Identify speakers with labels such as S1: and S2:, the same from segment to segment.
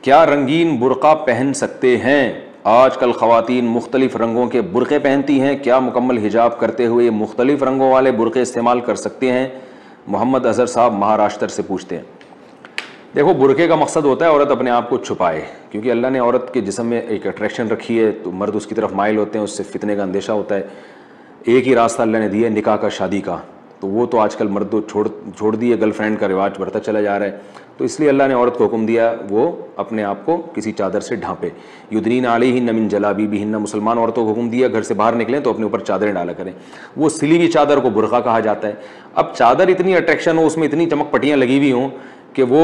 S1: کیا رنگین برقع پہن سکتے ہیں؟ آج کل خواتین مختلف رنگوں کے برقعے پہنتی ہیں، کیا مکمل حجاب کرتے ہوئے یہ مختلف رنگوں والے برقعے استعمال کر سکتے ہیں؟ محمد اظہر صاحب مہاراشٹر سے پوچھتے ہیں۔ دیکھو، برقعے کا مقصد ہوتا ہے عورت اپنے آپ کو چھپائے، کیونکہ اللہ نے عورت کے جسم میں ایک اٹریکشن رکھی ہے، تو مرد اس کی طرف مائل ہوتے ہیں، اس سے فتنے کا اندیشہ ہوتا ہے۔ ایک ہی راستہ اللہ نے دیا ہے، نکاح کا، شادی کا، تو وہ تو آج کل مرد چھوڑ دیے، گرل فرینڈ کا رواج بڑھتا چلا جا رہا ہے، تو اس لیے اللہ نے عورت کو حکم دیا وہ اپنے آپ کو کسی چادر سے ڈھانپے۔ یدنین علیہن من جلابیبہن، مسلمان عورتوں کو حکم دیا گھر سے باہر نکلیں تو اپنے اوپر چادریں ڈالا کریں۔ وہ سلی ہوئی چادر کو برقع کہا جاتا ہے۔ اب چادر اتنی اٹریکشن ہو، اس میں اتنی چمک پٹیاں لگی ہوئی ہوں کہ وہ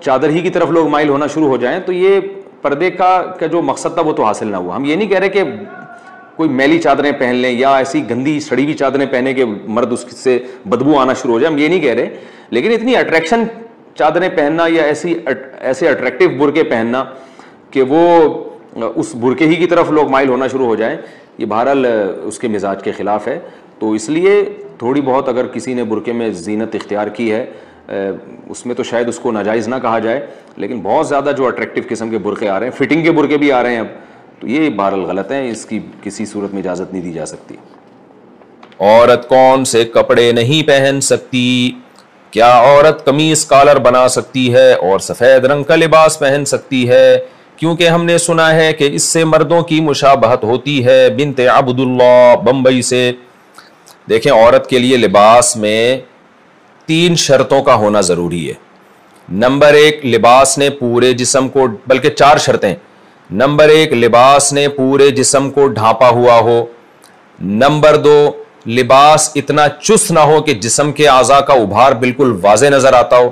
S1: چادر ہی کی طرف لوگ مائل ہونا شروع ہو جائیں، تو یہ پردے کا جو مقصد تھا وہ تو حاصل نہ ہوا۔ ہم یہ نہیں کہہ رہے کہ کوئی میلی چادریں پہن لیں یا ایسی گندی سڑی ہوئی چادریں پہنے کہ مرد اس سے بدبو آنا شروع ہو جائے، ہم یہ نہیں کہہ رہے، لیکن اتنی اٹریکشن چادریں پہننا یا ایسے اٹریکٹیو برقعے پہننا کہ وہ اس برقعے ہی کی طرف لوگ مائل ہونا شروع ہو جائیں، یہ بہرحال اس کے مزاج کے خلاف ہے۔ تو اس لیے تھوڑی بہت اگر کسی نے برقعے میں زینت اختیار کی ہے، اس میں تو شاید اس کو ناجائز نہ کہا جائے، لیکن بہت زیادہ جو اٹریکٹیو قسم کے برقعے آ رہے ہیں، فٹنگ کے برقعے بھی آ رہے ہیں اب، تو یہ بہرحال غلط ہیں، اس کی کسی صورت میں اجازت نہیں دی جا سکتی۔
S2: عورت کون سے کپڑے نہیں پہن سکتی؟ کیا عورت قمیص کالر بنا سکتی ہے اور سفید رنگ کا لباس پہن سکتی ہے؟ کیونکہ ہم نے سنا ہے کہ اس سے مردوں کی مشابہت ہوتی ہے۔ بنت عبداللہ بمبئی سے۔ دیکھیں، عورت کے لیے لباس میں 3 شرطوں کا ہونا ضروری ہے۔ نمبر 1، لباس نے پورے جسم کو، بلکہ 4 شرطیں۔ نمبر 1، لباس نے پورے جسم کو ڈھانپا ہوا ہو۔ نمبر 2، لباس اتنا چست نہ ہو کہ جسم کے اعضاء کا ابھار بالکل واضح نظر آتا ہو۔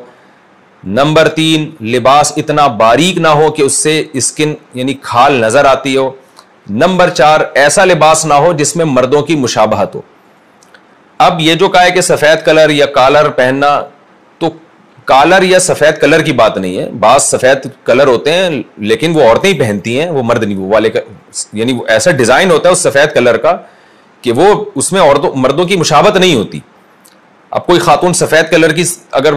S2: نمبر 3، لباس اتنا باریک نہ ہو کہ اس سے اسکن یعنی کھال نظر آتی ہو۔ نمبر 4، ایسا لباس نہ ہو جس میں مردوں کی مشابہت ہو۔ اب یہ جو کہا ہے کہ سفید کلر یا کالر پہننا، تو کالر یا سفید کلر کی بات نہیں ہے، بعض سفید کلر ہوتے ہیں لیکن وہ عورتیں ہی پہنتی ہیں، وہ مرد نہیں، وہ والے یعنی وہ ایسا ڈیزائن ہوتا ہے اس سفید کلر کا کہ وہ اس میں مردوں کی مشابہت نہیں ہوتی۔ اب کوئی خاتون سفید کلر کی، اگر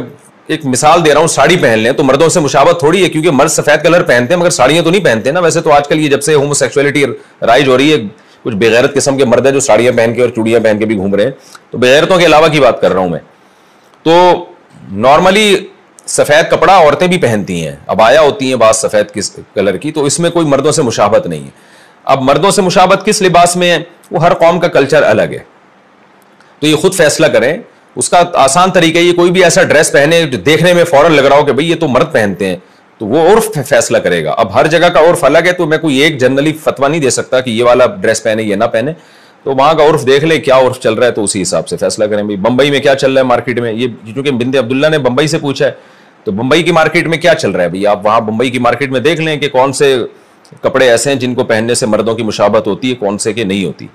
S2: ایک مثال دے رہا ہوں، ساڑی پہن لیں تو مردوں سے مشابہت تھوڑی ہے، کیونکہ مرد سفید کلر پہنتے ہیں مگر ساڑیاں تو نہیں پہنتے نا۔ ویسے تو آج کل یہ جب سے ہومو سیکسولیٹی رائج ہو رہی ہے، کچھ بغیرت قسم کے مرد ہیں جو ساڑیاں پہن کے اور چوڑیاں پہن کے بھی گھوم رہے ہیں، تو بغیرتوں کے علاوہ کی بات کر رہا ہوں میں۔ تو نارملی سفید کپڑا عورتیں بھی پہنتی ہیں، عبایا ہوتی ہیں بعض سفید کلر کی، تو اس میں کوئی مردوں سے مشابہت نہیں ہے۔ اب مردوں سے مشابہت کس لباس میں ہے، وہ ہر قوم کا کلچر الگ ہے، تو یہ خود فیصلہ کریں۔ اس کا آسان طریقہ یہ، کوئی بھی ایسا ڈریس پہنے جو دیکھنے میں فوراً لگ رہا ہو کہ بھئی یہ تو مرد پہنتے ہیں، تو وہ عرف فیصلہ کرے گا۔ اب ہر جگہ کا عرف الگ ہے، تو میں کوئی ایک جنرلی فتویٰ نہیں دے سکتا کہ یہ والا ڈریس پہنے یہ نہ پہنے، تو وہاں کا عرف دیکھ لیں کیا عرف چل رہا ہے، تو اسی حساب سے فیصلہ کریں۔ بھئی بمبئی میں کیا چل رہا ہے مارکیٹ میں، یہ چونکہ بنت عبداللہ نے بمبئی سے پوچھا ہے، تو بمبئی کی مارکیٹ میں کیا چل رہا ہے بھئی، آپ وہاں بمبئی کی مارکیٹ میں دیکھ لیں کہ کون سے کپڑے ایسے ہیں جن کو پہننے سے مردوں کی مشابہت ہوتی ہے، کون سے کہ نہیں ہوتی۔